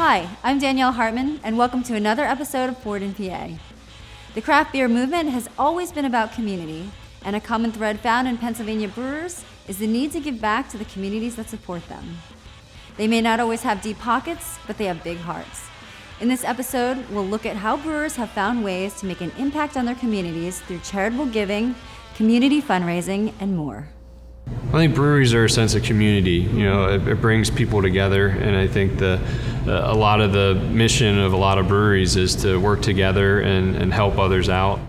Hi, I'm Danielle Hartman, and welcome to another episode of Poured in PA. The craft beer movement has always been about community, and a common thread found in Pennsylvania brewers is the need to give back to the communities that support them. They may not always have deep pockets, but they have big hearts. In this episode, we'll look at how brewers have found ways to make an impact on their communities through charitable giving, community fundraising, and more. I think breweries are a sense of community. It brings people together, and I think a lot of the mission of a lot of breweries is to work together and help others out.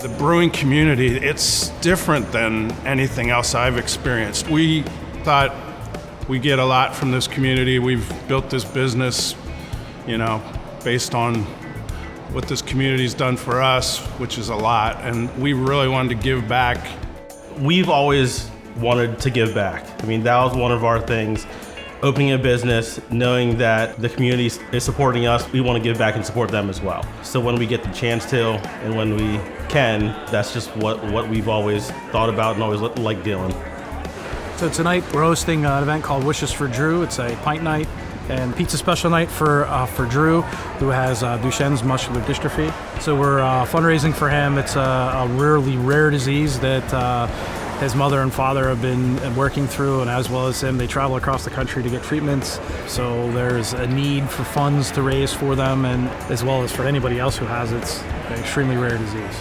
The brewing community, it's different than anything else I've experienced. We thought we get a lot from this community. We've built this business, based on what this community's done for us, which is a lot, and we really wanted to give back. We've always wanted to give back. That was one of our things. Opening a business, knowing that the community is supporting us, we want to give back and support them as well. So when we get the chance to, and when we can, that's just what we've always thought about and always liked doing. So tonight we're hosting an event called Wishes for Drew. It's a pint night and pizza special night for Drew, who has Duchenne's muscular dystrophy. So we're fundraising for him. It's a really rare disease that his mother and father have been working through, and as well as him, they travel across the country to get treatments. So there's a need for funds to raise for them, and as well as for anybody else who has it. It's an extremely rare disease.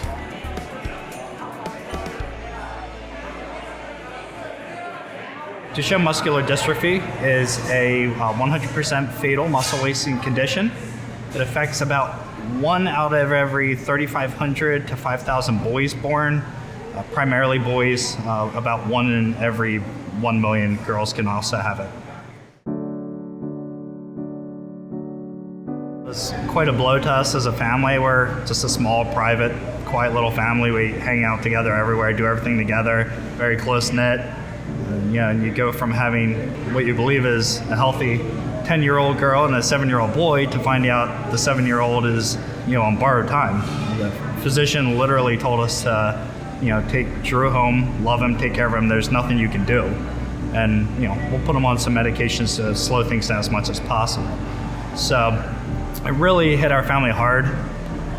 Duchenne muscular dystrophy is a 100% fatal muscle wasting condition. It affects about 1 out of every 3,500 to 5,000 boys born, primarily boys. About 1 in every 1 million girls can also have it. It was quite a blow to us as a family. We're just a small, private, quiet little family. We hang out together everywhere, do everything together, very close-knit. And you go from having what you believe is a healthy 10-year-old girl and a 7-year-old boy to finding out the 7-year-old is, on borrowed time. The physician literally told us to, take Drew home, love him, take care of him. There's nothing you can do. And, we'll put him on some medications to slow things down as much as possible. So it really hit our family hard,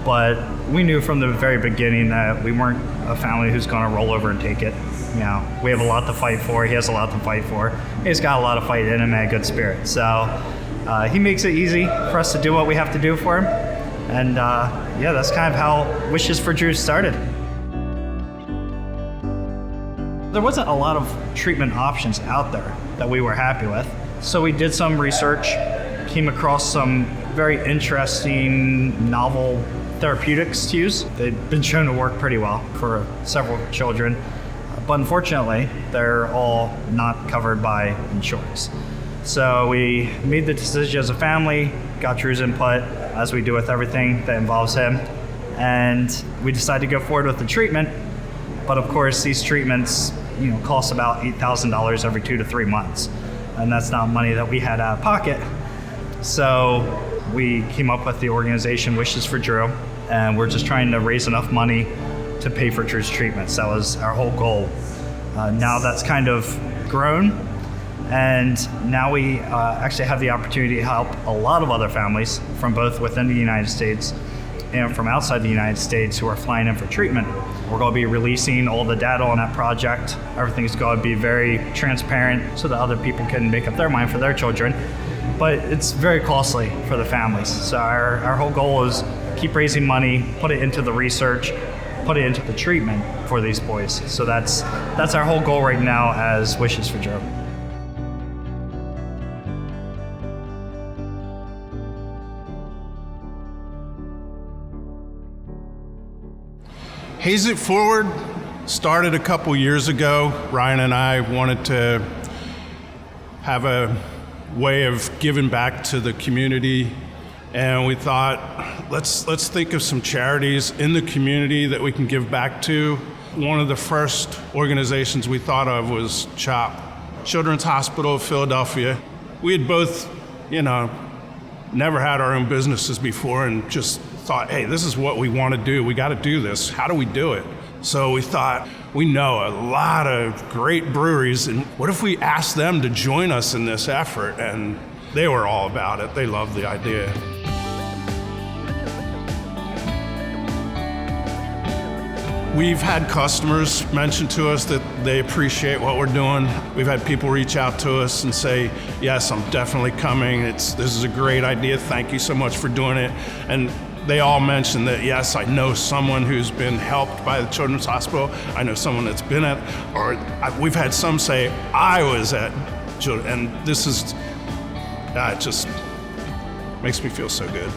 but we knew from the very beginning that we weren't a family who's going to roll over and take it. We have a lot to fight for. He has a lot to fight for. He's got a lot of fight in him and a good spirit. So he makes it easy for us to do what we have to do for him. And that's kind of how Wishes for Drew started. There wasn't a lot of treatment options out there that we were happy with. So we did some research, came across some very interesting, novel therapeutics to use. They've been shown to work pretty well for several children. But unfortunately, they're all not covered by insurance. So we made the decision as a family, got Drew's input, as we do with everything that involves him, and we decided to go forward with the treatment. But of course, these treatments, cost about $8,000 every 2 to 3 months, and that's not money that we had out of pocket. So we came up with the organization Wishes for Drew, and we're just trying to raise enough money to pay for Drew's treatments. That was our whole goal. Now that's kind of grown, and now we actually have the opportunity to help a lot of other families from both within the United States and from outside the United States who are flying in for treatment. We're going to be releasing all the data on that project. Everything's going to be very transparent so that other people can make up their mind for their children. But it's very costly for the families. So our whole goal is keep raising money, put it into the research, put it into the treatment for these boys. So that's our whole goal right now as Wishes for Drew. Haze It Forward started a couple years ago. Ryan and I wanted to have a way of giving back to the community, and we thought, let's think of some charities in the community that we can give back to. One of the first organizations we thought of was CHOP, Children's Hospital of Philadelphia. We had both, never had our own businesses before and just thought, hey, this is what we want to do. We got to do this. How do we do it? So we thought, we know a lot of great breweries, and what if we asked them to join us in this effort? And they were all about it. They loved the idea. We've had customers mention to us that they appreciate what we're doing. We've had people reach out to us and say, yes, I'm definitely coming. This is a great idea. Thank you so much for doing it. And they all mentioned that, yes, I know someone who's been helped by the Children's Hospital. I know someone that's been at, or we've had some say, I was at, and this is, it just makes me feel so good.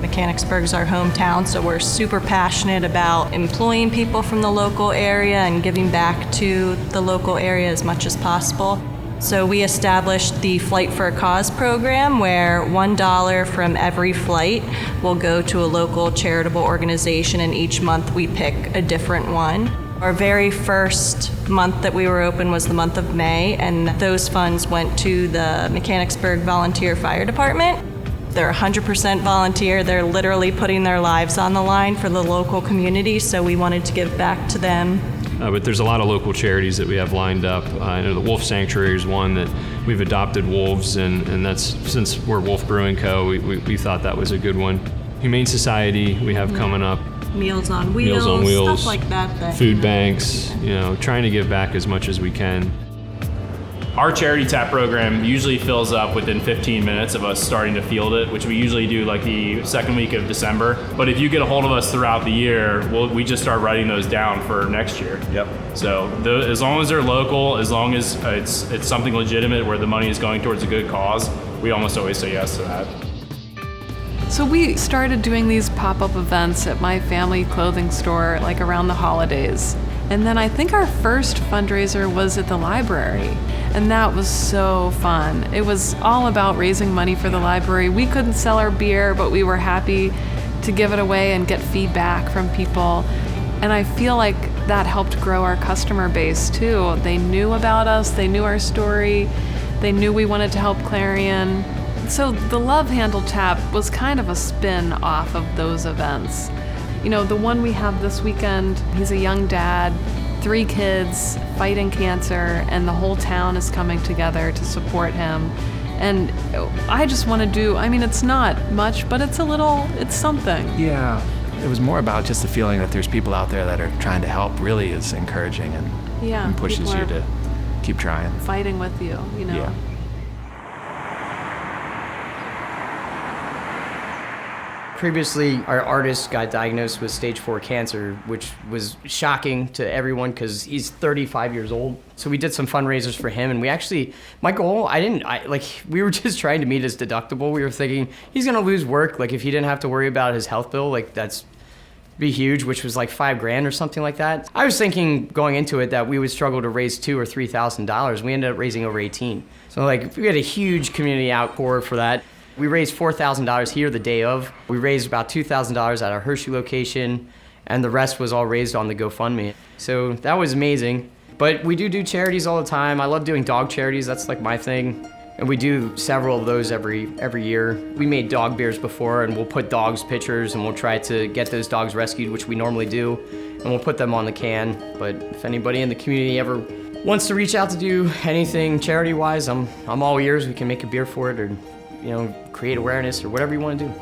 Mechanicsburg's our hometown, so we're super passionate about employing people from the local area and giving back to the local area as much as possible. So we established the Flight for a Cause program, where $1 from every flight will go to a local charitable organization, and each month we pick a different one. Our very first month that we were open was the month of May, and those funds went to the Mechanicsburg Volunteer Fire Department. They're 100% volunteer. They're literally putting their lives on the line for the local community, so we wanted to give back to them. But there's a lot of local charities that we have lined up. I know the Wolf Sanctuary is one that we've adopted wolves, and that's, since we're Wolf Brewing Co., we thought that was a good one. Humane Society we have coming up. Meals on Wheels, stuff like that. Food banks, trying to give back as much as we can. Our charity tap program usually fills up within 15 minutes of us starting to field it, which we usually do like the second week of December. But if you get a hold of us throughout the year, we just start writing those down for next year. Yep. So as long as they're local, as long as it's something legitimate where the money is going towards a good cause, we almost always say yes to that. So we started doing these pop-up events at my family clothing store, like around the holidays. And then I think our first fundraiser was at the library, and that was so fun. It was all about raising money for the library. We couldn't sell our beer, but we were happy to give it away and get feedback from people. And I feel like that helped grow our customer base too. They knew about us, they knew our story, they knew we wanted to help Clarion. So the Love Handle Tap was kind of a spin off of those events. The one we have this weekend, he's a young dad, 3 kids, fighting cancer, and the whole town is coming together to support him. And I just want to do, it's not much, but it's something. Yeah, it was more about just the feeling that there's people out there that are trying to help really is encouraging and pushes you to keep trying. Fighting with you, Yeah. Previously, our artist got diagnosed with stage 4 cancer, which was shocking to everyone because he's 35 years old. So we did some fundraisers for him, and my goal, we were just trying to meet his deductible. We were thinking he's gonna lose work, if he didn't have to worry about his health bill, that's be huge, which was like $5,000 or something like that. I was thinking going into it that we would struggle to raise $2,000 or $3,000. We ended up raising over 18. So we had a huge community outpour for that. We raised $4,000 here the day of. We raised about $2,000 at our Hershey location, and the rest was all raised on the GoFundMe. So that was amazing. But we do charities all the time. I love doing dog charities. That's my thing. And we do several of those every year. We made dog beers before, and we'll put dogs' pictures, and we'll try to get those dogs rescued, which we normally do, and we'll put them on the can. But if anybody in the community ever wants to reach out to do anything charity-wise, I'm all ears. We can make a beer for it, or create awareness, or whatever you want to do.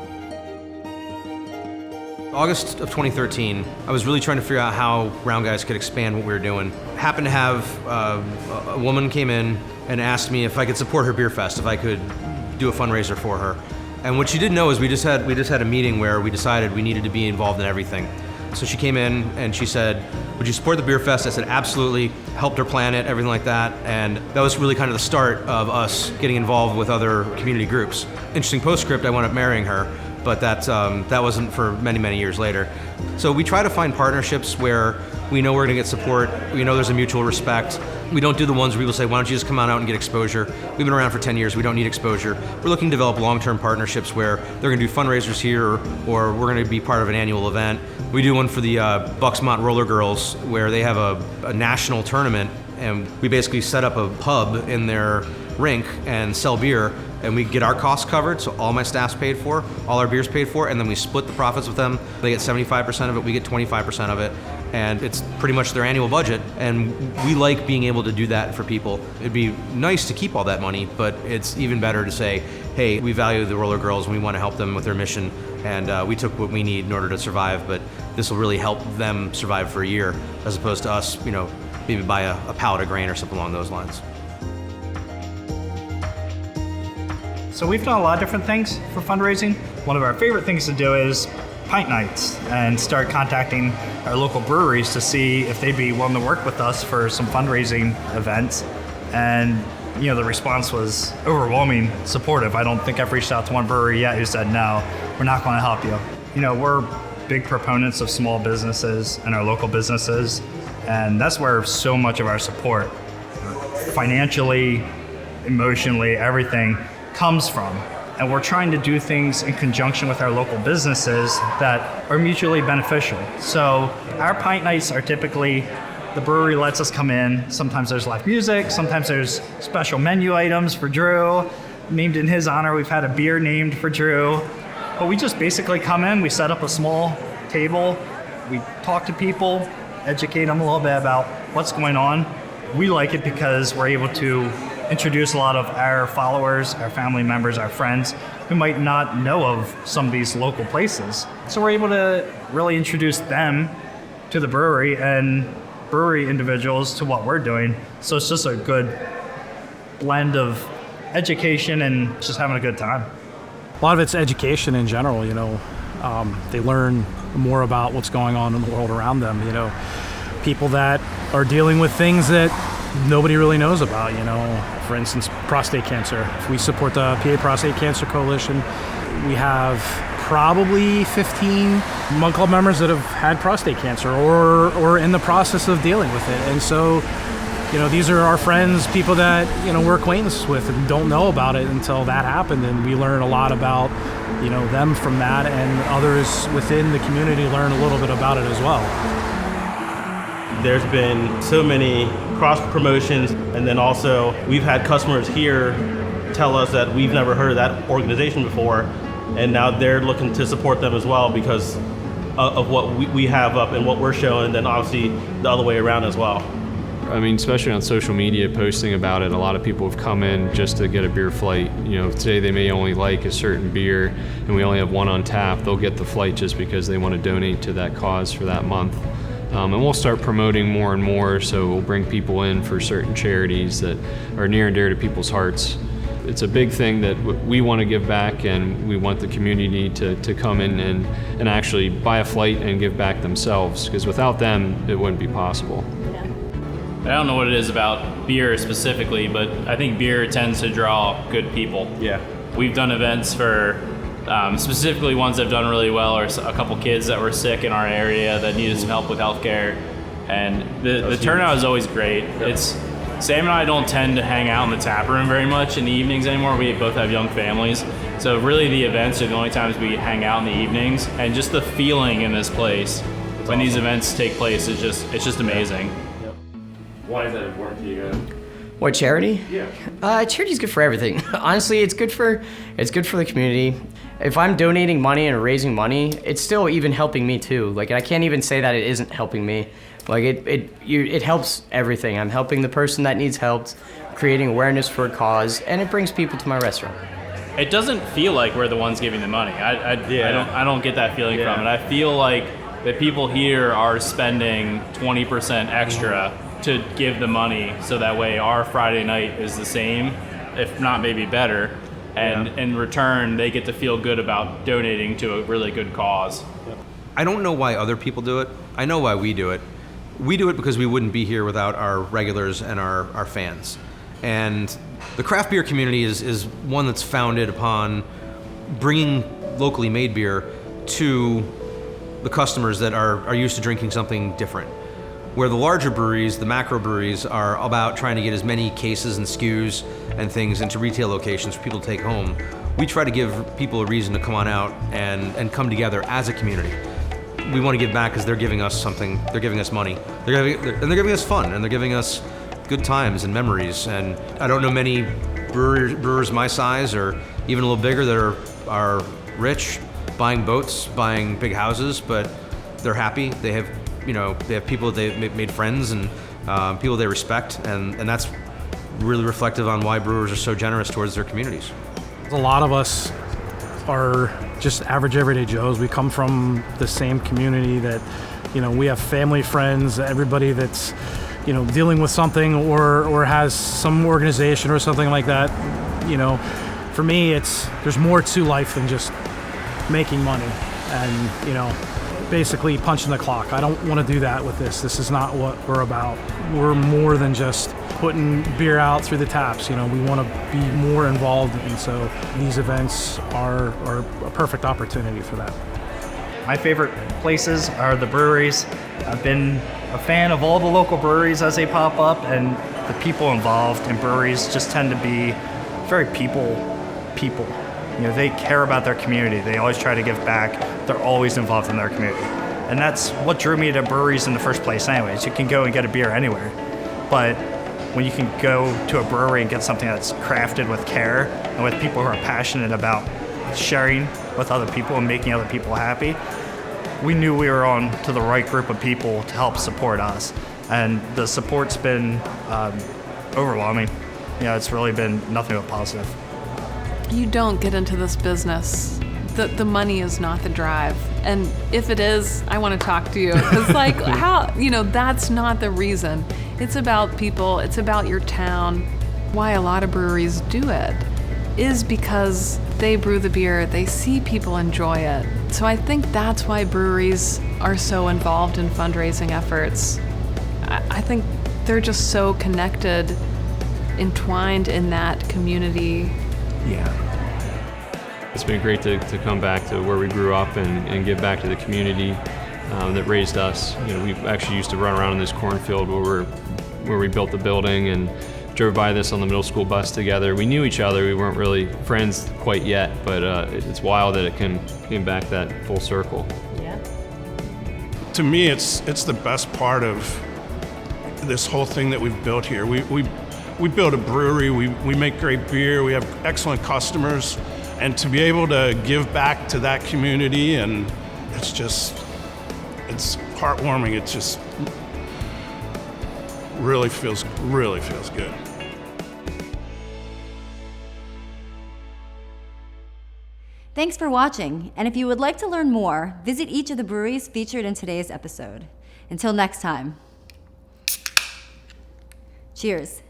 August of 2013, I was really trying to figure out how Round Guys could expand what we were doing. Happened to have a woman came in and asked me if I could support her beer fest, if I could do a fundraiser for her. And what she didn't know is we just had a meeting where we decided we needed to be involved in everything. So she came in and she said, would you support the beer fest? I said, absolutely. Helped her plan it, everything like that. And that was really kind of the start of us getting involved with other community groups. Interesting postscript, I wound up marrying her, but that wasn't for many, many years later. So we try to find partnerships where we know we're gonna get support, we know there's a mutual respect. We don't do the ones where people say, why don't you just come on out and get exposure? We've been around for 10 years, we don't need exposure. We're looking to develop long-term partnerships where they're gonna do fundraisers here, or we're gonna be part of an annual event. We do one for the Bucksmont Roller Girls, where they have a national tournament, and we basically set up a pub in their rink and sell beer, and we get our costs covered, so all my staff's paid for, all our beer's paid for, and then we split the profits with them. They get 75% of it, we get 25% of it, and it's pretty much their annual budget, and we like being able to do that for people. It'd be nice to keep all that money, but it's even better to say, hey, we value the Roller Girls and we want to help them with their mission, and we took what we need in order to survive, but this will really help them survive for a year, as opposed to us, maybe buy a pallet of grain or something along those lines. So we've done a lot of different things for fundraising. One of our favorite things to do is pint nights and start contacting our local breweries to see if they'd be willing to work with us for some fundraising events. And the response was overwhelming supportive. I don't think I've reached out to one brewery yet who said, no, we're not going to help you. We're big proponents of small businesses and our local businesses, and that's where so much of our support, financially, emotionally, everything, comes from. And we're trying to do things in conjunction with our local businesses that are mutually beneficial. So our pint nights are typically, the brewery lets us come in. Sometimes there's live music, sometimes there's special menu items for Drew. Named in his honor, we've had a beer named for Drew. But we just basically come in, we set up a small table, we talk to people, educate them a little bit about what's going on. We like it because we're able to introduce a lot of our followers, our family members, our friends who might not know of some of these local places. So we're able to really introduce them to the brewery and brewery individuals to what we're doing. So it's just a good blend of education and just having a good time. A lot of it's education in general, they learn more about what's going on in the world around them, people that are dealing with things that nobody really knows about, for instance, prostate cancer. We support the PA Prostate Cancer Coalition. We have probably 15 Mug Club members that have had prostate cancer or in the process of dealing with it. And so, these are our friends, people that, we're acquaintances with and don't know about it until that happened. And we learn a lot about, them from that, and others within the community learn a little bit about it as well. There's been so many cross promotions, and then also we've had customers here tell us that we've never heard of that organization before, and now they're looking to support them as well because of what we have up and what we're showing, and then obviously the other way around as well. I mean, especially on social media, posting about it, a lot of people have come in just to get a beer flight. Today they may only like a certain beer and we only have one on tap. They'll get the flight just because they want to donate to that cause for that month. And we'll start promoting more and more, so we'll bring people in for certain charities that are near and dear to people's hearts. It's a big thing that we want to give back, and we want the community to come in and actually buy a flight and give back themselves, because without them, it wouldn't be possible. I don't know what it is about beer specifically, but I think beer tends to draw good people. Yeah. We've done events for specifically ones that have done really well, or a couple kids that were sick in our area that needed some help with healthcare, and the turnout is always great. Yep. Sam and I don't tend to hang out in the tap room very much in the evenings anymore. We both have young families, so really the events are the only times we hang out in the evenings, and just the feeling in this place when these events take place is just amazing. Yep. Why is that important to you guys? What, charity? Yeah. Charity's good for everything. Honestly, it's good for the community. If I'm donating money and raising money, it's still even helping me too. Like, I can't even say that it isn't helping me. Like, it helps everything. I'm helping the person that needs help, creating awareness for a cause, and it brings people to my restaurant. It doesn't feel like we're the ones giving the money. I don't get that feeling from it. I feel like the people here are spending 20% extra to give the money, so that way our Friday night is the same, if not maybe better, and in return they get to feel good about donating to a really good cause. I don't know why other people do it. I know why we do it. We do it because we wouldn't be here without our regulars and our fans. And the craft beer community is one that's founded upon bringing locally made beer to the customers that are used to drinking something different. Where the larger breweries, the macro breweries, are about trying to get as many cases and SKUs and things into retail locations for people to take home. We try to give people a reason to come on out and come together as a community. We want to give back because they're giving us something. They're giving us money. They're giving us fun, and they're giving us good times and memories. And I don't know many brewers my size or even a little bigger that are rich, buying boats, buying big houses, but they're happy. They have people that they've made friends and people they respect, and that's really reflective on why brewers are so generous towards their communities. A lot of us are just average everyday Joes. We come from the same community that, we have family, friends, everybody that's, dealing with something or has some organization or something like that. For me, there's more to life than just making money and, basically punching the clock. I don't want to do that with this. This is not what we're about. We're more than just putting beer out through the taps. We want to be more involved, and so these events are a perfect opportunity for that. My favorite places are the breweries. I've been a fan of all the local breweries as they pop up, and the people involved in breweries just tend to be very people. They care about their community. They always try to give back. They're always involved in their community. And that's what drew me to breweries in the first place anyways. You can go and get a beer anywhere, but when you can go to a brewery and get something that's crafted with care and with people who are passionate about sharing with other people and making other people happy, we knew we were on to the right group of people to help support us. And the support's been overwhelming. It's really been nothing but positive. You don't get into this business. The money is not the drive. And if it is, I want to talk to you. It's like, that's not the reason. It's about people, it's about your town. Why a lot of breweries do it is because they brew the beer, they see people enjoy it. So I think that's why breweries are so involved in fundraising efforts. I think they're just so connected, entwined in that community. Yeah. It's been great to come back to where we grew up and give back to the community that raised us. We actually used to run around in this cornfield where we built the building and drove by this on the middle school bus together. We knew each other. We weren't really friends quite yet, but it's wild that it came back that full circle. Yeah. To me, it's the best part of this whole thing that we've built here. We built a brewery. We make great beer. We have excellent customers. And to be able to give back to that community, and it's heartwarming. It just really feels good. Thanks for watching, and if you would like to learn more, visit each of the breweries featured in today's episode. Until next time. Cheers.